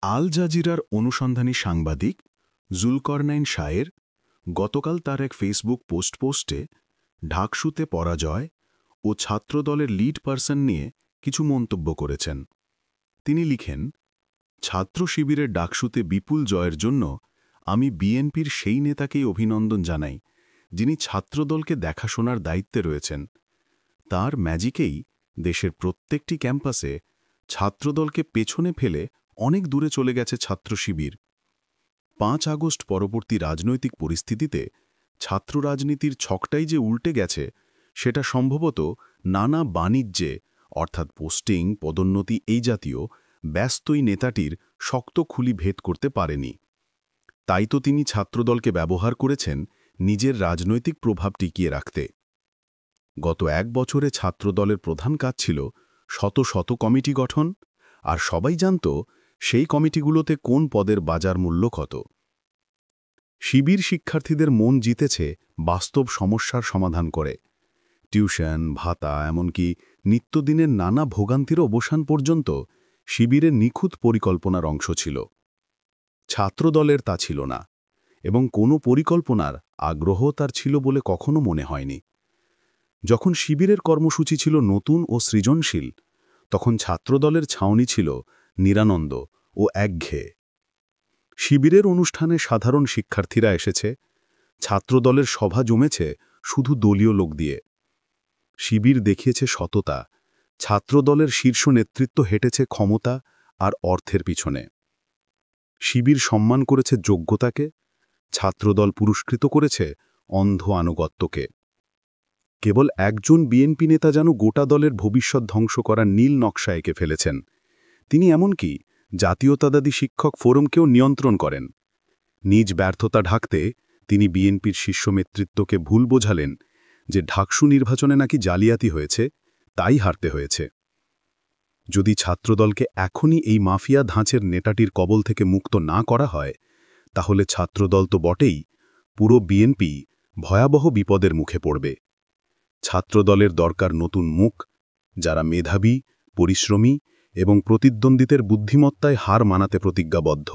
আল জাজিরার অনুসন্ধানী সাংবাদিক জুলকরনাইন শায়ের গতকাল তার এক ফেসবুক পোস্টে ঢাকসুতে পরাজয় ও ছাত্রদলের লিড পারসন নিয়ে কিছু মন্তব্য করেছেন। তিনি লিখেন, ছাত্র শিবিরের ডাকসুতে বিপুল জয়ের জন্য আমি বিএনপির সেই নেতাকেই অভিনন্দন জানাই যিনি ছাত্রদলকে দেখাশোনার দায়িত্বে রয়েছেন। তার ম্যাজিকেই দেশের প্রত্যেকটি ক্যাম্পাসে ছাত্রদলকে পেছনে ফেলে অনেক দূরে চলে গেছে ছাত্র শিবির। ৫ আগস্ট পরবর্তী রাজনৈতিক পরিস্থিতিতে ছাত্র রাজনীতির ছকটাই যে উল্টে গেছে সেটা সম্ভবত নানা বাণিজ্যে অর্থাৎ পোস্টিং, পদোন্নতি এই জাতীয় ব্যস্তই নেতাটির শক্ত খুলি ভেদ করতে পারেনি। তাই তো তিনি ছাত্রদলকে ব্যবহার করেছেন নিজের রাজনৈতিক প্রভাব টিকিয়ে রাখতে। গত ১ বছরে ছাত্রদলের প্রধান কাজ ছিল শত শত কমিটি গঠন, আর সবাই জানত সেই কমিটিগুলোতে কোন পদের বাজার মূল্য কত। শিবির শিক্ষার্থীদের মন জিতেছে বাস্তব সমস্যার সমাধান করে। টিউশন, ভাতা, এমনকি নিত্যদিনের নানা ভোগান্তির অবসান পর্যন্ত শিবিরের নিখুঁত পরিকল্পনার অংশ ছিল। ছাত্রদলের তা ছিল না, এবং কোনো পরিকল্পনার আগ্রহ তার ছিল বলে কখনো মনে হয়নি। যখন শিবিরের কর্মসূচি ছিল নতুন ও সৃজনশীল, তখন ছাত্রদলের ছাউনি ছিল নিরানন্দ ও একঘেয়ে। শিবিরের অনুষ্ঠানে সাধারণ শিক্ষার্থীরা এসেছে, ছাত্রদলের সভা জমেছে শুধু দলীয় লোক দিয়ে। শিবির দেখিয়েছে সততা, ছাত্রদলের শীর্ষ নেতৃত্ব হেঁটেছে ক্ষমতা আর অর্থের পিছনে। শিবির সম্মান করেছে যোগ্যতাকে, ছাত্রদল পুরস্কৃত করেছে অন্ধ আনুগত্যকে। কেবল একজন বিএনপি নেতা যেন গোটা দলের ভবিষ্যৎ ধ্বংস করার নীল নকশা এঁকে ফেলেছেন। তিনি এমনকি জাতীয়তাবাদী শিক্ষক ফোরামকেও নিয়ন্ত্রণ করেন। নিজ ব্যর্থতা ঢাকতে তিনি বিএনপির শীর্ষ নেতৃত্বকে ভুল বোঝালেন যে ঢাকসু নির্বাচনে নাকি জালিয়াতি হয়েছে, তাই হারতে হয়েছে। যদি ছাত্রদলকে এখনই এই মাফিয়া ধাঁচের নেটাটির কবল থেকে মুক্ত না করা হয়, তাহলে ছাত্রদল তো বটেই, পুরো বিএনপি ভয়াবহ বিপদের মুখে পড়বে। ছাত্রদলের দরকার নতুন মুখ, যারা মেধাবী, পরিশ্রমী এবং প্রতিদ্বন্দ্বীদের বুদ্ধিমত্তায় হার মানাতে প্রতিজ্ঞাবদ্ধ।